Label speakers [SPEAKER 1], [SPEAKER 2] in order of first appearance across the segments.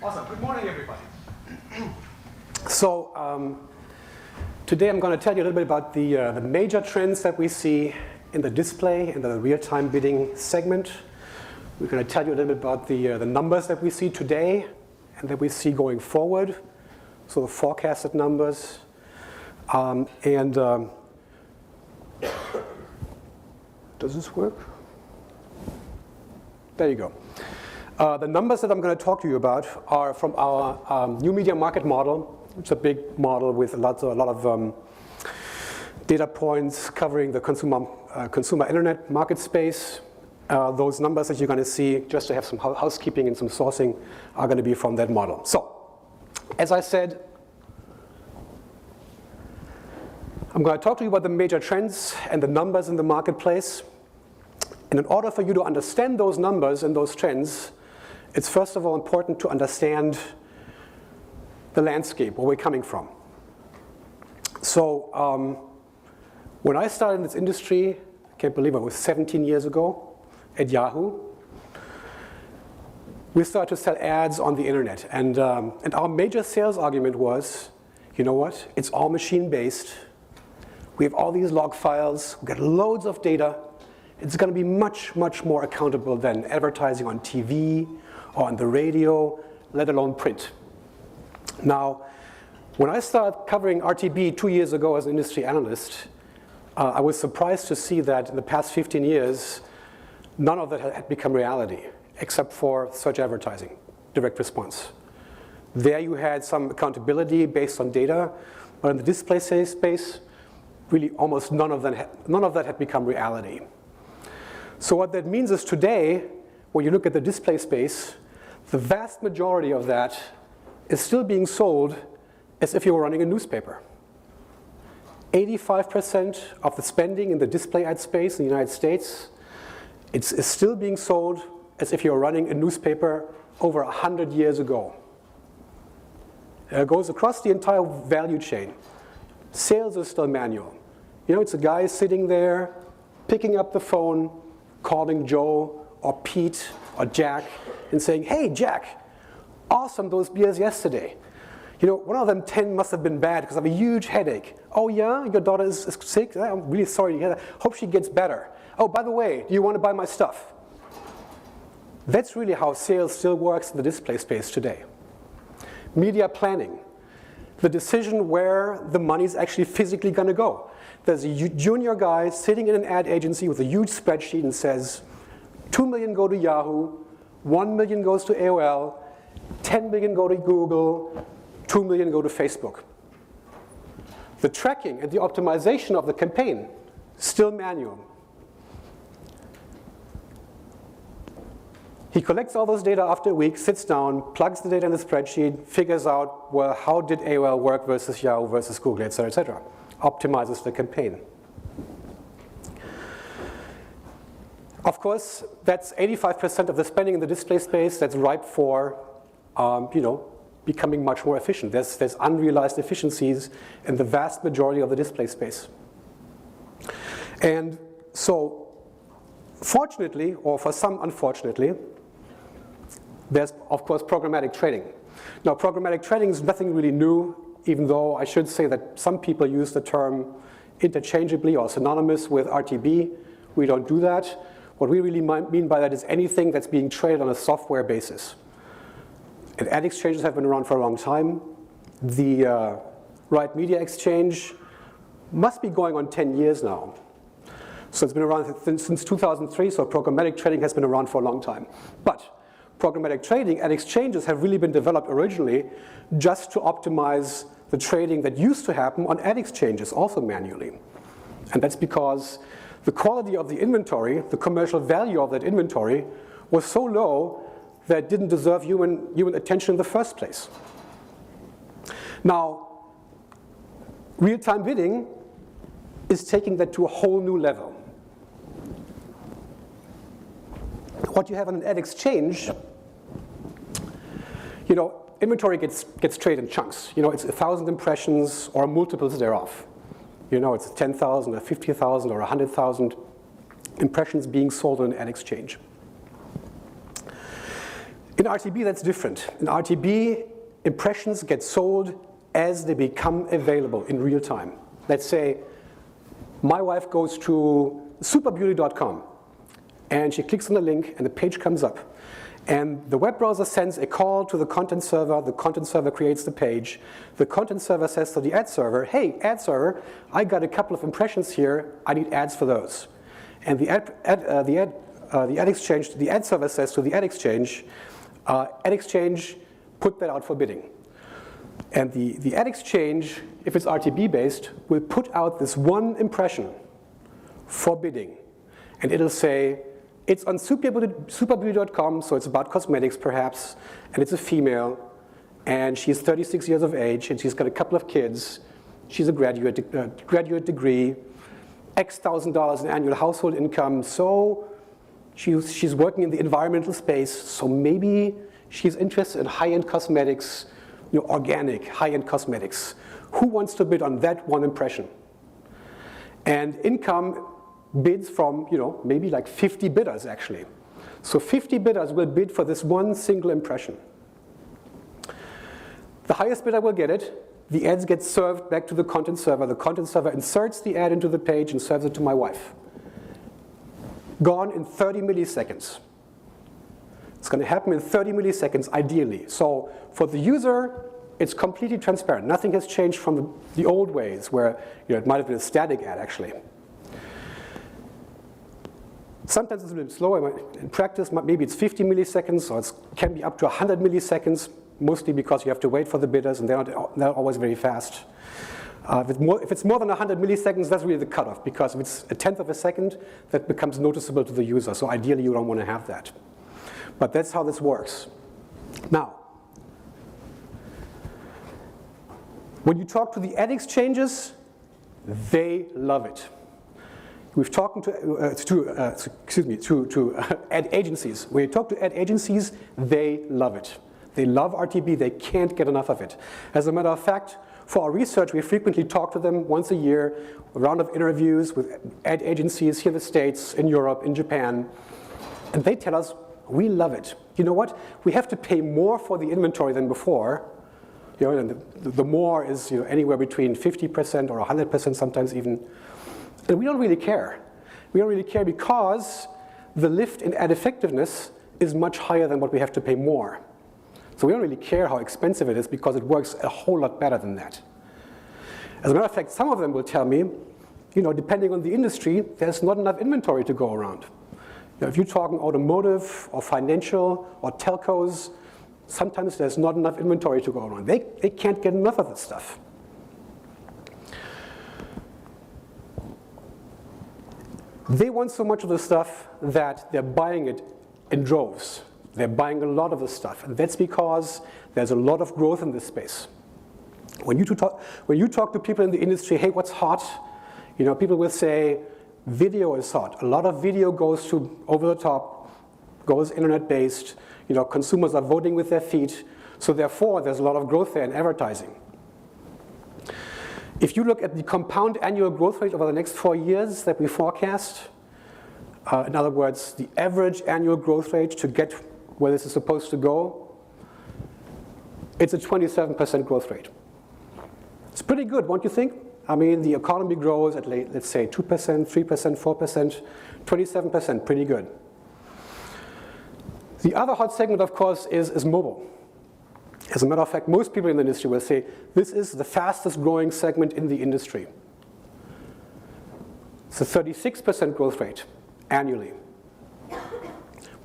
[SPEAKER 1] Awesome. Good morning, everybody. So today I'm going to tell you a little bit about the major trends that we see in the display, in the real-time bidding segment. We're going to tell you a little bit about the numbers that we see today and that we see going forward, so the forecasted numbers. Does this work? There you go. The numbers that I'm going to talk to you about are from our new media market model. It's a big model with a lot of data points covering the consumer internet market space. Those numbers that you're going to see, just to have some housekeeping and some sourcing, are going to be from that model. So, as I said, I'm going to talk to you about the major trends and the numbers in the marketplace. And in order for you to understand those numbers and those trends, it's first of all important to understand the landscape, where we're coming from. So when I started in this industry, I can't believe it was 17 years ago at Yahoo, we started to sell ads on the internet. And our major sales argument was, you know what, it's all machine-based. We have all these log files, we get loads of data. It's going to be much, much more accountable than advertising on TV or on the radio, let alone print. Now, when I started covering RTB 2 years ago as an industry analyst, I was surprised to see that in the past 15 years, none of that had become reality, except for search advertising, direct response. There you had some accountability based on data, but in the display space, really almost none of that had become reality. So what that means is today, when you look at the display space, the vast majority of that is still being sold as if you were running a newspaper. 85% of the spending in the display ad space in the United States, it's still being sold as if you were running a newspaper over 100 years ago. It goes across the entire value chain. Sales is still manual. You know, it's a guy sitting there, picking up the phone, calling Joe or Pete or Jack and saying, hey, Jack, awesome those beers yesterday. You know, one of them 10 must have been bad because I have a huge headache. Oh yeah, your daughter is sick? I'm really sorry to hear that. Hope she gets better. Oh, by the way, do you want to buy my stuff? That's really how sales still works in the display space today. Media planning, the decision where the money's actually physically going to go. There's a junior guy sitting in an ad agency with a huge spreadsheet and says, 2 million go to Yahoo, 1 million goes to AOL, 10 million go to Google, 2 million go to Facebook. The tracking and the optimization of the campaign, still manual. He collects all those data after a week, sits down, plugs the data in the spreadsheet, figures out, well, how did AOL work versus Yahoo versus Google, et cetera, et cetera. Optimizes the campaign. Of course, that's 85% of the spending in the display space that's ripe for, becoming much more efficient. There's unrealized efficiencies in the vast majority of the display space. And so, fortunately, or for some unfortunately, there's, of course, programmatic trading. Now, programmatic trading is nothing really new, even though I should say that some people use the term interchangeably or synonymous with RTB. We don't do that. What we really mean by that is anything that's being traded on a software basis. And ad exchanges have been around for a long time. The Right Media Exchange must be going on 10 years now. So it's been around since 2003, so programmatic trading has been around for a long time. But programmatic trading and exchanges have really been developed originally just to optimize the trading that used to happen on ad exchanges, also manually. And that's because the quality of the inventory, the commercial value of that inventory, was so low that it didn't deserve human attention in the first place. Now, real-time bidding is taking that to a whole new level. What you have on an ad exchange, inventory gets traded in chunks. It's 1,000 impressions or multiples thereof. It's 10,000 or 50,000 or 100,000 impressions being sold on an ad exchange. In RTB, that's different. In RTB, impressions get sold as they become available in real time. Let's say my wife goes to superbeauty.com and she clicks on the link and the page comes up. And the web browser sends a call to the content server creates the page. The content server says to the ad server, hey, ad server, I got a couple of impressions here, I need ads for those. And the ad exchange, the ad server says to the ad exchange, put that out for bidding. And the ad exchange, if it's RTB based, will put out this one impression for bidding. And it'll say, it's on superbeauty.com, so it's about cosmetics perhaps, and it's a female, and she's 36 years of age, and she's got a couple of kids. She's a graduate degree, X $1,000 in annual household income, so she's working in the environmental space, so maybe she's interested in high-end cosmetics, organic, high-end cosmetics. Who wants to bid on that one impression? And income bids from, maybe like 50 bidders actually. So 50 bidders will bid for this one single impression. The highest bidder will get it. The ads get served back to the content server. The content server inserts the ad into the page and serves it to my wife. Gone in 30 milliseconds. It's going to happen in 30 milliseconds, ideally. So for the user, it's completely transparent. Nothing has changed from the old ways where it might have been a static ad, actually. Sometimes it's a little bit slower. In practice, maybe it's 50 milliseconds, or it can be up to 100 milliseconds, mostly because you have to wait for the bidders, and they're not always very fast. If it's more than 100 milliseconds, that's really the cutoff, because if it's a tenth of a second, that becomes noticeable to the user. So ideally, you don't want to have that. But that's how this works. Now, when you talk to the ad exchanges, they love it. We've talked to ad agencies. When you talk to ad agencies, they love it. They love RTB. They can't get enough of it. As a matter of fact, for our research, we frequently talk to them once a year, a round of interviews with ad agencies here in the States, in Europe, in Japan, and they tell us, we love it. You know what? We have to pay more for the inventory than before. And the more is anywhere between 50% or 100% sometimes even. And we don't really care. We don't really care because the lift in ad effectiveness is much higher than what we have to pay more. So we don't really care how expensive it is because it works a whole lot better than that. As a matter of fact, some of them will tell me, depending on the industry, there's not enough inventory to go around. If you're talking automotive or financial or telcos, sometimes there's not enough inventory to go around. They can't get enough of this stuff. They want so much of the stuff that they're buying it in droves. They're buying a lot of the stuff, and that's because there's a lot of growth in this space. When you talk to people in the industry, hey, what's hot? People will say, video is hot. A lot of video goes to over the top, goes internet-based. Consumers are voting with their feet, so therefore there's a lot of growth there in advertising. If you look at the compound annual growth rate over the next 4 years that we forecast, in other words, the average annual growth rate to get where this is supposed to go, it's a 27% growth rate. It's pretty good, won't you think? I mean, the economy grows at, let's say, 2%, 3%, 4%, 27%, pretty good. The other hot segment, of course, is mobile. As a matter of fact, most people in the industry will say, this is the fastest growing segment in the industry. It's a 36% growth rate annually.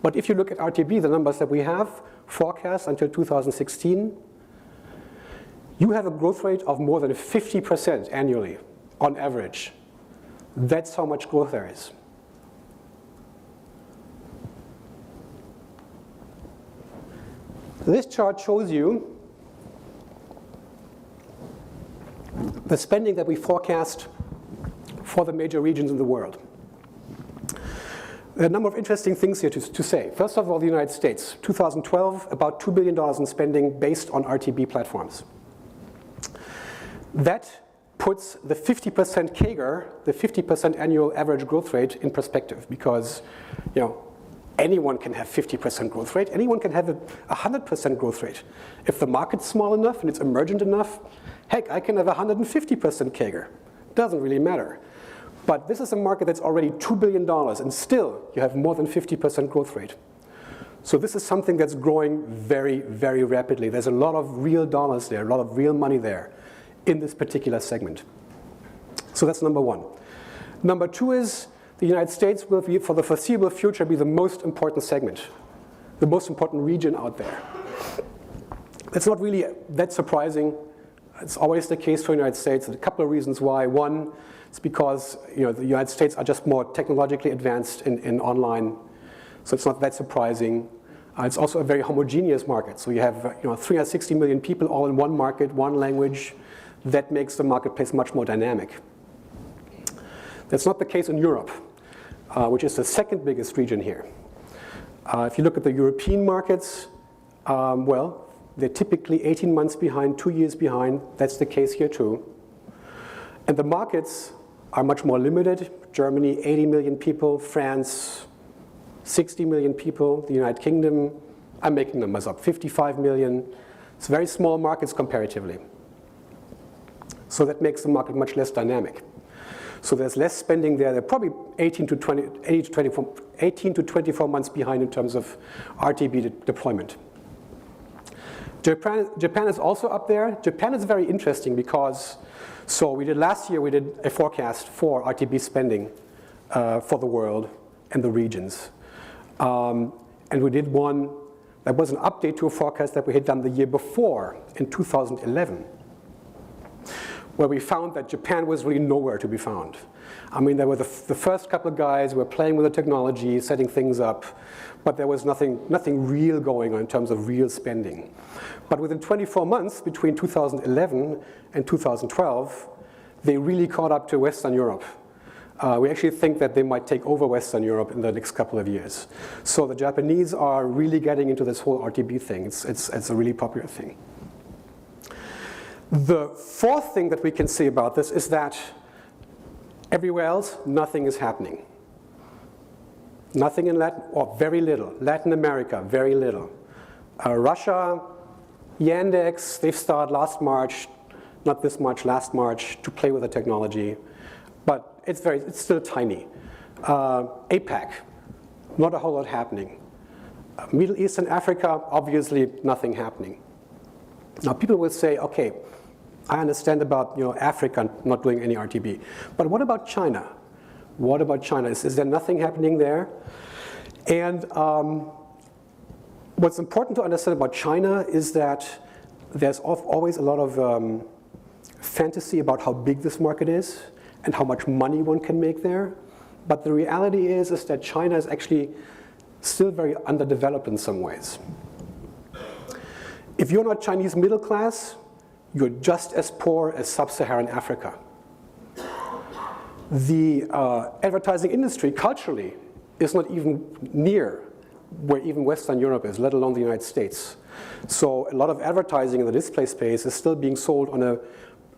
[SPEAKER 1] But if you look at RTB, the numbers that we have forecast until 2016, you have a growth rate of more than 50% annually on average. That's how much growth there is. This chart shows you the spending that we forecast for the major regions in the world. There are a number of interesting things here to say. First of all, the United States, 2012, about $2 billion in spending based on RTB platforms. That puts the 50% CAGR, the 50% annual average growth rate in perspective because, anyone can have 50% growth rate. Anyone can have a 100% growth rate. If the market's small enough and it's emergent enough, heck, I can have 150% CAGR. Doesn't really matter. But this is a market that's already $2 billion, and still you have more than 50% growth rate. So this is something that's growing very, very rapidly. There's a lot of real dollars there, a lot of real money there in this particular segment. So that's number one. Number two is the United States will, for the foreseeable future, be the most important segment, the most important region out there. That's not really that surprising. It's always the case for the United States. There's a couple of reasons why. One, it's because the United States are just more technologically advanced in online, so it's not that surprising. It's also a very homogeneous market. So you have 360 million people all in one market, one language. That makes the marketplace much more dynamic. That's not the case in Europe, which is the second biggest region here. If you look at the European markets, well, they're typically 18 months behind, 2 years behind. That's the case here too. And the markets are much more limited. Germany, 80 million people. France, 60 million people. The United Kingdom, I'm making numbers up, 55 million. It's very small markets comparatively. So that makes the market much less dynamic. So there's less spending there. They're probably 18 to 24 months behind in terms of RTB deployment. Japan is also up there. Japan is very interesting because, so last year we did a forecast for RTB spending for the world and the regions. And we did one that was an update to a forecast that we had done the year before in 2011. Where we found that Japan was really nowhere to be found. I mean, there were the first couple of guys who were playing with the technology, setting things up, but there was nothing real going on in terms of real spending. But within 24 months, between 2011 and 2012, they really caught up to Western Europe. We actually think that they might take over Western Europe in the next couple of years. So the Japanese are really getting into this whole RTB thing. It's a really popular thing. The fourth thing that we can say about this is that everywhere else, nothing is happening. Nothing in Latin, or very little. Latin America, very little. Russia, Yandex, they've started last March, not this March, last March, to play with the technology. But it's still tiny. APAC, not a whole lot happening. Middle East and Africa, obviously nothing happening. Now people will say, okay, I understand about Africa not doing any RTB, but what about China? What about China? Is there nothing happening there? And what's important to understand about China is that there's always a lot of fantasy about how big this market is and how much money one can make there. But the reality is that China is actually still very underdeveloped in some ways. If you're not Chinese middle class, you're just as poor as sub-Saharan Africa. The advertising industry, culturally, is not even near where even Western Europe is, let alone the United States. So a lot of advertising in the display space is still being sold on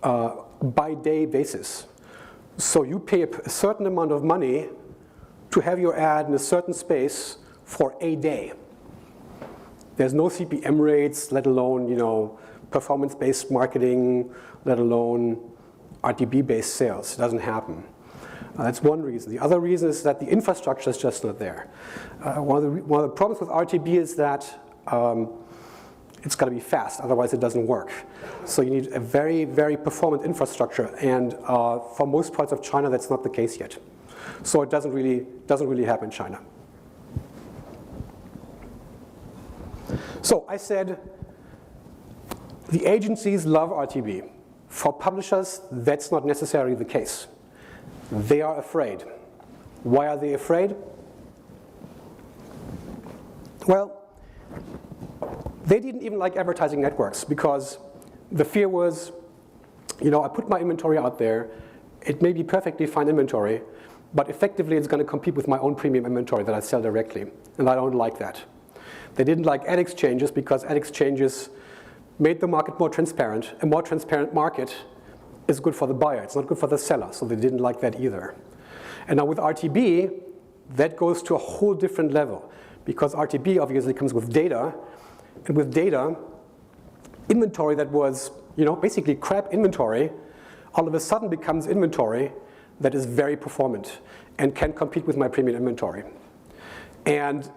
[SPEAKER 1] a by-day basis. So you pay a certain amount of money to have your ad in a certain space for a day. There's no CPM rates, let alone performance-based marketing, let alone RTB-based sales. It doesn't happen. That's one reason. The other reason is that the infrastructure is just not there. One of the problems with RTB is that it's got to be fast, otherwise it doesn't work. So you need a very, very performant infrastructure, and for most parts of China, that's not the case yet. So it doesn't really happen in China. So I said the agencies love RTB. For publishers, that's not necessarily the case. They are afraid. Why are they afraid? Well, they didn't even like advertising networks because the fear was, I put my inventory out there, it may be perfectly fine inventory, but effectively it's going to compete with my own premium inventory that I sell directly, and I don't like that. They didn't like ad exchanges because ad exchanges made the market more transparent. A more transparent market is good for the buyer. It's not good for the seller, so they didn't like that either. And now with RTB, that goes to a whole different level because RTB obviously comes with data, and with data, inventory that was basically crap inventory all of a sudden becomes inventory that is very performant and can compete with my premium inventory. And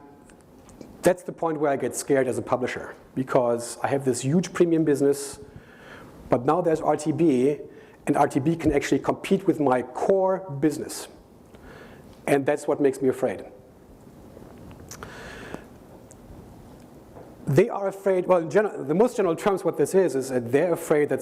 [SPEAKER 1] that's the point where I get scared as a publisher, because I have this huge premium business, but now there's RTB, and RTB can actually compete with my core business. And that's what makes me afraid. They are afraid, well, in general, the most general terms what this is that they're afraid that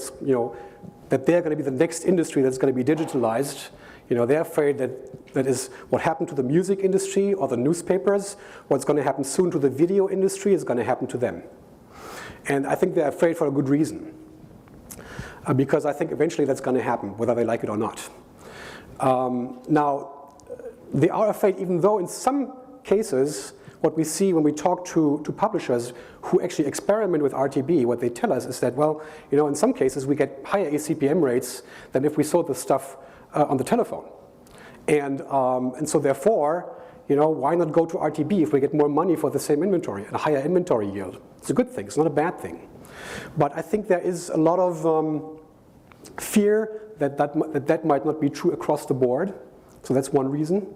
[SPEAKER 1] they're going to be the next industry that's going to be digitalized. They're afraid that is what happened to the music industry or the newspapers. What's going to happen soon to the video industry is going to happen to them. And I think they're afraid for a good reason. Because I think eventually that's going to happen, whether they like it or not. Now, they are afraid, even though in some cases, what we see when we talk to publishers who actually experiment with RTB, what they tell us is that, well, in some cases we get higher eCPM rates than if we sold the stuff on the telephone. And so therefore, why not go to RTB if we get more money for the same inventory and a higher inventory yield? It's a good thing, it's not a bad thing. But I think there is a lot of fear that might not be true across the board. So that's one reason.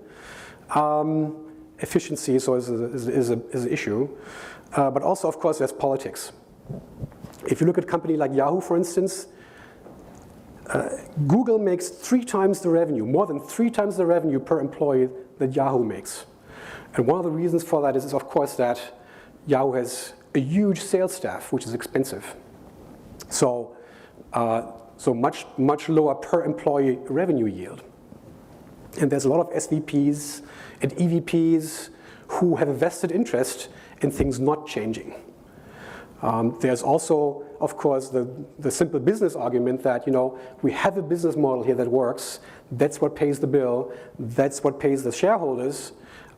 [SPEAKER 1] Efficiency is an issue. But also, of course, there's politics. If you look at a company like Yahoo, for instance, Google makes 3 times the revenue, more than 3 times the revenue per employee that Yahoo makes. And one of the reasons for that is of course, that Yahoo has a huge sales staff, which is expensive. So much lower per employee revenue yield. And there's a lot of SVPs and EVPs who have a vested interest in things not changing. There's also, of course, the simple business argument that, we have a business model here that works. That's what pays the bill. That's what pays the shareholders.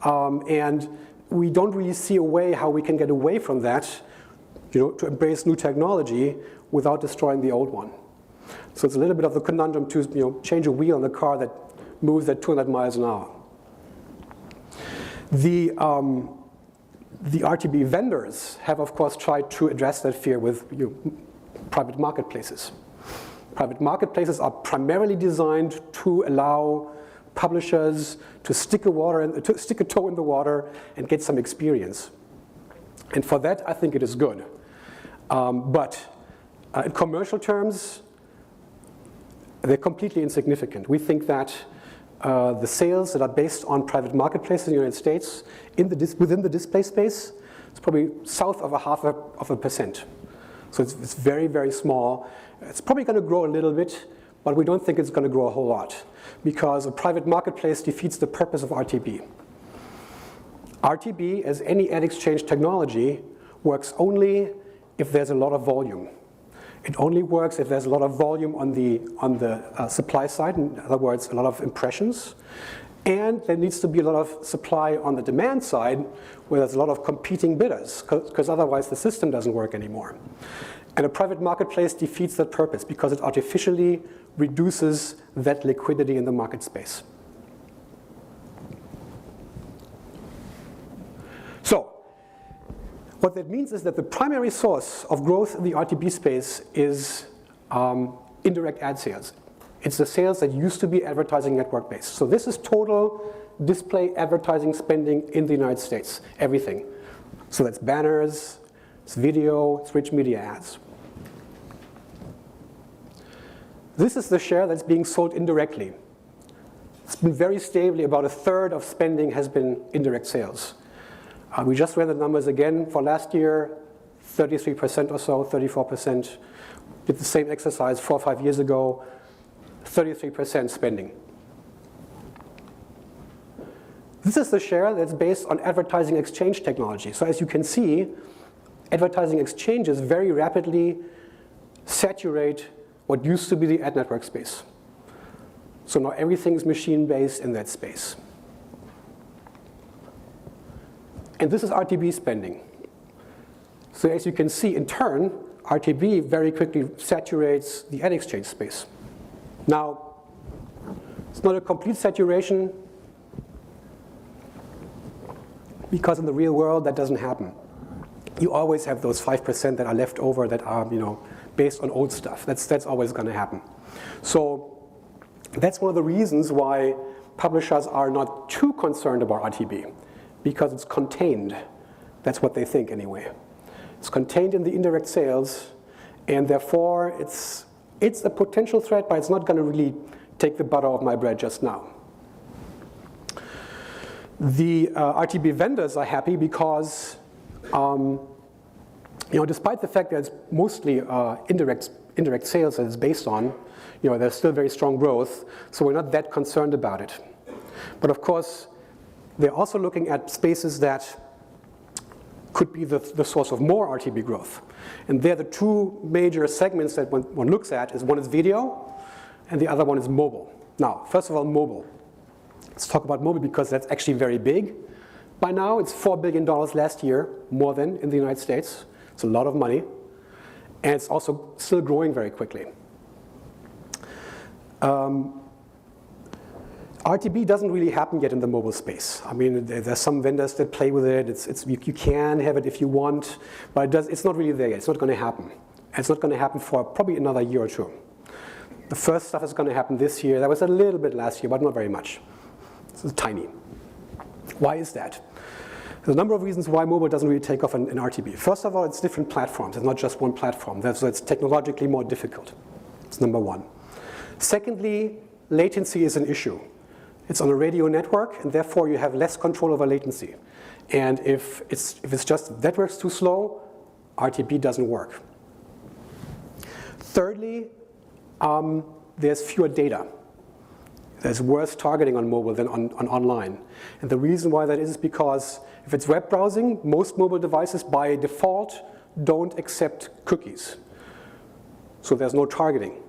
[SPEAKER 1] And we don't really see a way how we can get away from that, to embrace new technology without destroying the old one. So it's a little bit of the conundrum to, change a wheel on a car that moves at 200 miles an hour. The RTB vendors have, of course, tried to address that fear with private marketplaces. Private marketplaces are primarily designed to allow publishers to stick a toe in the water and get some experience. And for that, I think it is good. But in commercial terms, they're completely insignificant. We think that the sales that are based on private marketplaces in the United States within the display space is probably south of 0.5%. So it's very, very small. It's probably going to grow a little bit, but we don't think it's going to grow a whole lot because a private marketplace defeats the purpose of RTB. RTB, as any ad exchange technology, works only if there's a lot of volume. It only works if there's a lot of volume on the supply side, in other words, a lot of impressions. And there needs to be a lot of supply on the demand side where there's a lot of competing bidders, because otherwise the system doesn't work anymore. And a private marketplace defeats that purpose because it artificially reduces that liquidity in the market space. So, what that means is that the primary source of growth in the RTB space is indirect ad sales. It's the sales that used to be advertising network based. So this is total display advertising spending in the United States, everything. So that's banners, it's video, it's rich media ads. This is the share that's being sold indirectly. It's been very stably, about 1/3 of spending has been indirect sales. We just ran the numbers again for last year, 33% or so, 34%. Did the same exercise 4 or 5 years ago, 33% spending. This is the share that's based on advertising exchange technology. So as you can see, advertising exchanges very rapidly saturate what used to be the ad network space. So now everything is machine-based in that space. And this is RTB spending. So as you can see, in turn, RTB very quickly saturates the ad exchange space. Now, it's not a complete saturation. because in the real world that doesn't happen. You always have those 5% that are left over that are, based on old stuff. That's always going to happen. So that's one of the reasons why publishers are not too concerned about RTB, because it's contained. That's what they think anyway. It's contained in the indirect sales, and therefore it's a potential threat, but it's not going to really take the butter off my bread just now. The RTB vendors are happy because, despite the fact that it's mostly indirect sales that it's based on, there's still very strong growth, so we're not that concerned about it. But of course, they're also looking at spaces that could be the source of more RTB growth. And they're the two major segments that one looks at. One is video, and the other one is mobile. Now, first of all, mobile. Let's talk about mobile because that's actually very big. By now, it's $4 billion last year, more than in the United States. It's a lot of money. And it's also still growing very quickly. RTB doesn't really happen yet in the mobile space. I mean, there's some vendors that play with it. You can have it if you want, but it's not really there yet. It's not going to happen. And it's not going to happen for probably another year or two. The first stuff is going to happen this year. There was a little bit last year, but not very much. It's tiny. Why is that? There's a number of reasons why mobile doesn't really take off in RTB. First of all, it's different platforms. It's not just one platform. So it's technologically more difficult. It's number one. Secondly, latency is an issue. It's on a radio network, and therefore you have less control over latency. And if it's just the network's too slow, RTB doesn't work. Thirdly, there's fewer data. There's worse targeting on mobile than on online. And the reason why that is because if it's web browsing, most mobile devices by default don't accept cookies. So there's no targeting.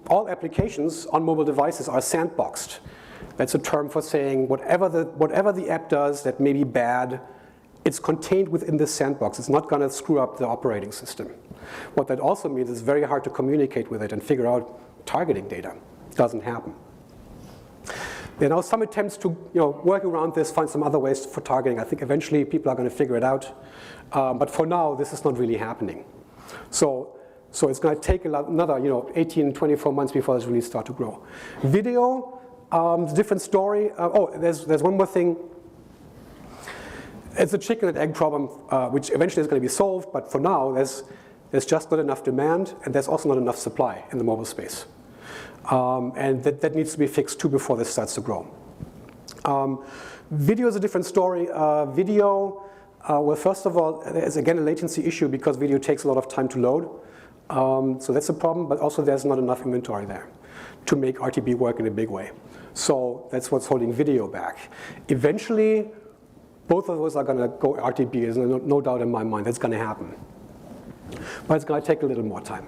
[SPEAKER 1] All applications on mobile devices are sandboxed. That's a term for saying whatever the app does that may be bad, it's contained within this sandbox. It's not going to screw up the operating system. What that also means is it's very hard to communicate with it and figure out targeting data. It doesn't happen. There are now some attempts to work around this, find some other ways for targeting. I think eventually people are going to figure it out. But for now, this is not really happening. So it's going to take another 18, 24 months before this really start to grow. Video, different story. There's one more thing. It's a chicken and egg problem, which eventually is going to be solved. But for now, there's just not enough demand, and there's also not enough supply in the mobile space. And that needs to be fixed too before this starts to grow. Video is a different story. Well, first of all, there's again a latency issue because video takes a lot of time to load. So that's a problem, but also there's not enough inventory there to make RTB work in a big way. So that's what's holding video back. Eventually, both of those are going to go RTB. There's no doubt in my mind that's going to happen. But it's going to take a little more time.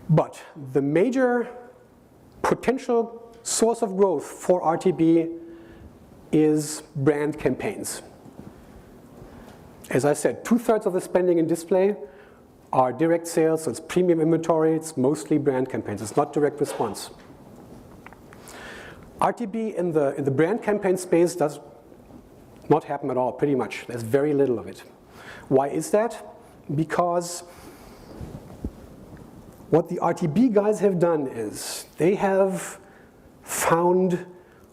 [SPEAKER 1] But the major potential source of growth for RTB is brand campaigns. As I said, 2/3 of the spending in display are direct sales, so it's premium inventory, it's mostly brand campaigns, it's not direct response. RTB in the brand campaign space does not happen at all, pretty much. There's very little of it. Why is that? Because what the RTB guys have done is they have found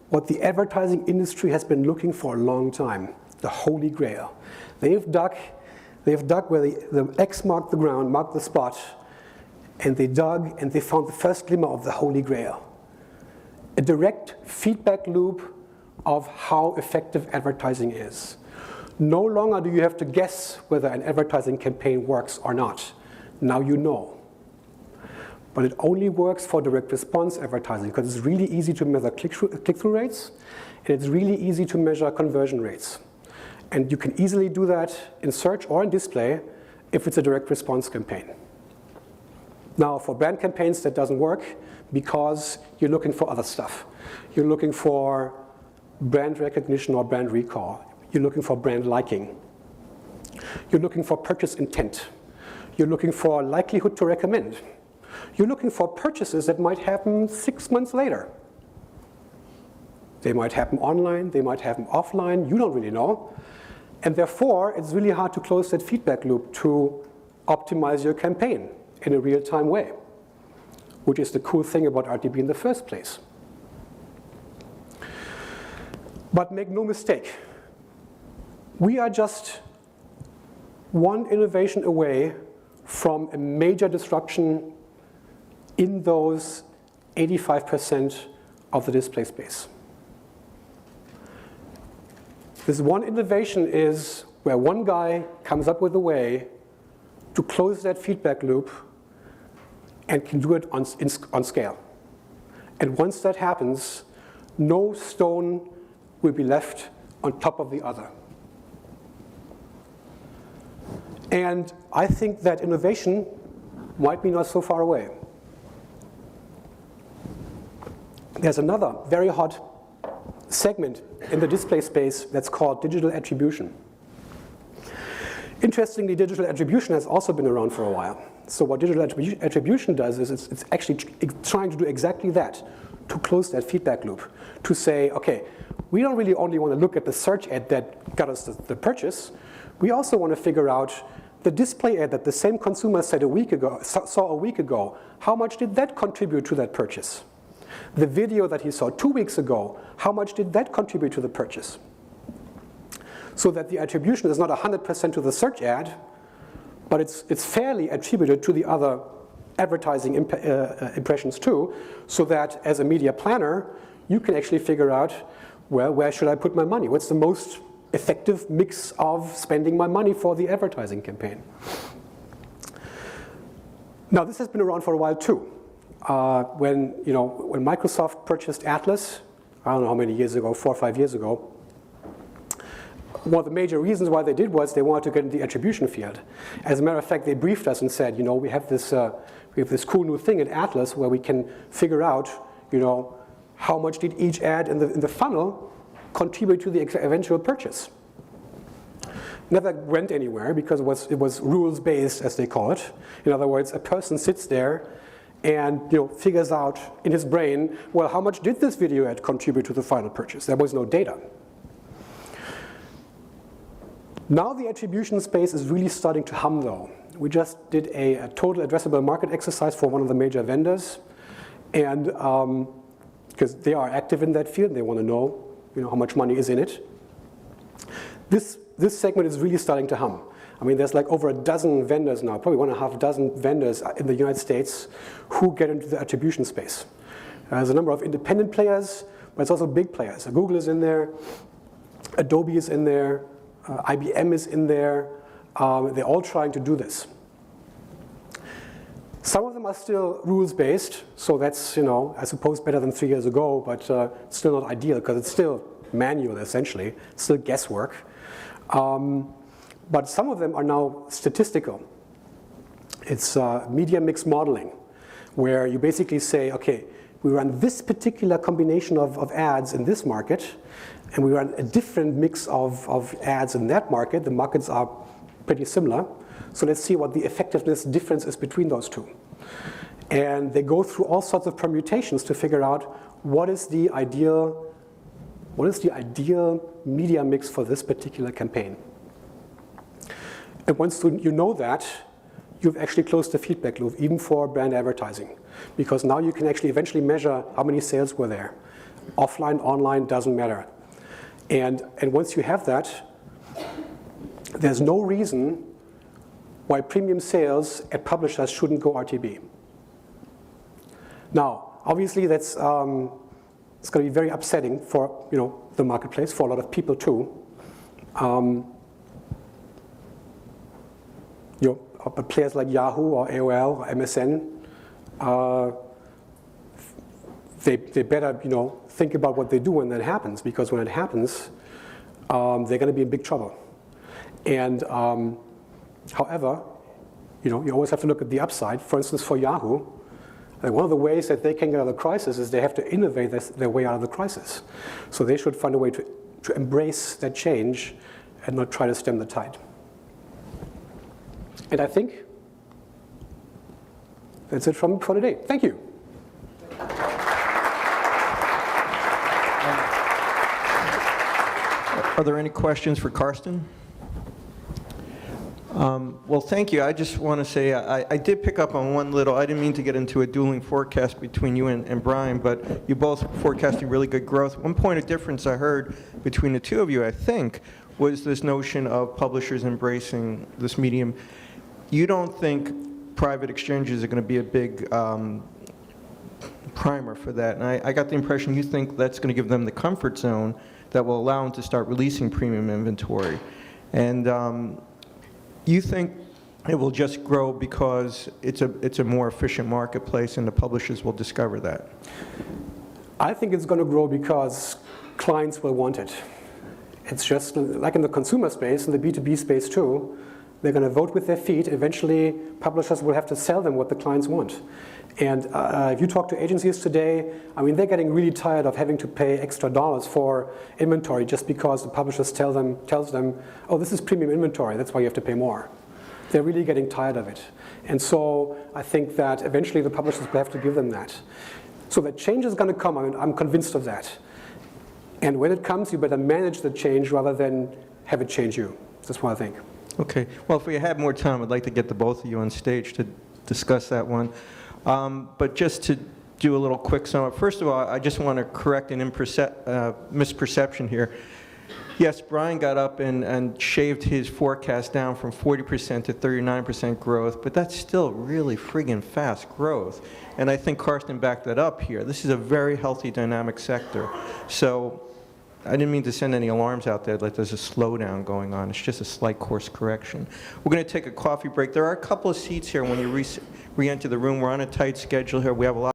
[SPEAKER 1] what the advertising industry has been looking for a long time, the holy grail. They've dug where the X marked the ground, marked the spot, and they dug and they found the first glimmer of the holy grail. A direct feedback loop of how effective advertising is. No longer do you have to guess whether an advertising campaign works or not. Now you know. But it only works for direct response advertising because it's really easy to measure click-through rates, and it's really easy to measure conversion rates. And you can easily do that in search or in display if it's a direct response campaign. Now, for brand campaigns, that doesn't work because you're looking for other stuff. You're looking for brand recognition or brand recall. You're looking for brand liking. You're looking for purchase intent. You're looking for likelihood to recommend. You're looking for purchases that might happen 6 months later. They might happen online, they might happen offline, you don't really know. And therefore, it's really hard to close that feedback loop to optimize your campaign in a real-time way, which is the cool thing about RTB in the first place. But make no mistake, we are just one innovation away from a major disruption in those 85% of the display space. This one innovation is where one guy comes up with a way to close that feedback loop and can do it on scale. And once that happens, no stone will be left on top of the other. And I think that innovation might be not so far away. There's another very hot segment in the display space that's called digital attribution. Interestingly, digital attribution has also been around for a while. So what digital attribution does is it's actually trying to do exactly that, to close that feedback loop, to say, okay, we don't really only want to look at the search ad that got us the purchase, we also want to figure out the display ad that the same consumer saw a week ago, how much did that contribute to that purchase? The video that he saw 2 weeks ago, how much did that contribute to the purchase? So that the attribution is not 100% to the search ad, but it's fairly attributed to the other advertising impressions too, so that as a media planner, you can actually figure out, well, where should I put my money? What's the most effective mix of spending my money for the advertising campaign? Now, this has been around for a while too. When Microsoft purchased Atlas, I don't know how many years ago, 4 or 5 years ago, one of the major reasons why they did was they wanted to get in the attribution field. As a matter of fact, they briefed us and said, we have this cool new thing in Atlas where we can figure out, how much did each ad in the funnel contribute to the eventual purchase. Never went anywhere because it was rules-based, as they call it. In other words, a person sits there and figures out in his brain, well, how much did this video ad contribute to the final purchase? There was no data. Now the attribution space is really starting to hum though. We just did a total addressable market exercise for one of the major vendors, and because they are active in that field, they want to know, how much money is in it. This segment is really starting to hum. I mean, there's like over a dozen vendors now, probably 1.5 dozen vendors in the United States who get into the attribution space. There's a number of independent players, but it's also big players. So Google is in there, Adobe is in there, IBM is in there. They're all trying to do this. Some of them are still rules-based, so that's, I suppose better than 3 years ago, but still not ideal because it's still manual, essentially, still guesswork. But some of them are now statistical. It's media mix modeling, where you basically say, okay, we run this particular combination of ads in this market, and we run a different mix of ads in that market. The markets are pretty similar. So let's see what the effectiveness difference is between those two. And they go through all sorts of permutations to figure out what is the ideal media mix for this particular campaign. And once you know that, you've actually closed the feedback loop, even for brand advertising. Because now you can actually eventually measure how many sales were there. Offline, online, doesn't matter. And once you have that, there's no reason why premium sales at publishers shouldn't go RTB. Now, obviously that's it's going to be very upsetting for the marketplace, for a lot of people too. Players like Yahoo or AOL or MSN, they better think about what they do when that happens, because when it happens, they're going to be in big trouble. And however, you always have to look at the upside. For instance, for Yahoo, one of the ways that they can get out of the crisis is they have to innovate their way out of the crisis. So they should find a way to embrace that change and not try to stem the tide. And I think that's it for today. Thank you.
[SPEAKER 2] Are there any questions for Karsten? Well, thank you. I just want to say I did pick up on one little, I didn't mean to get into a dueling forecast between you and Brian, but you both forecasting really good growth. One point of difference I heard between the two of you, I think, was this notion of publishers embracing this medium. You don't think private exchanges are going to be a big primer for that, and I got the impression you think that's going to give them the comfort zone that will allow them to start releasing premium inventory. And you think it will just grow because it's a more efficient marketplace and the publishers will discover that?
[SPEAKER 1] I think it's going to grow because clients will want it. It's just like in the consumer space, in the B2B space too, they're going to vote with their feet. Eventually, publishers will have to sell them what the clients want. And if you talk to agencies today, I mean, they're getting really tired of having to pay extra dollars for inventory just because the publishers tells them, oh, this is premium inventory, that's why you have to pay more. They're really getting tired of it. And so I think that eventually the publishers will have to give them that. So that change is going to come, I'm convinced of that. And when it comes, you better manage the change rather than have it change you. That's what I think. Okay.
[SPEAKER 2] Well, if we had more time, I'd like to get the both of you on stage to discuss that one. But just to do a little quick sum up, first of all, I just want to correct an misperception here. Yes, Brian got up and shaved his forecast down from 40% to 39% growth, but that's still really friggin' fast growth. And I think Karsten backed that up here. This is a very healthy, dynamic sector. So I didn't mean to send any alarms out there like there's a slowdown going on. It's just a slight course correction. We're going to take a coffee break. There are a couple of seats here when you re-enter the room. We're on a tight schedule here. We have a lot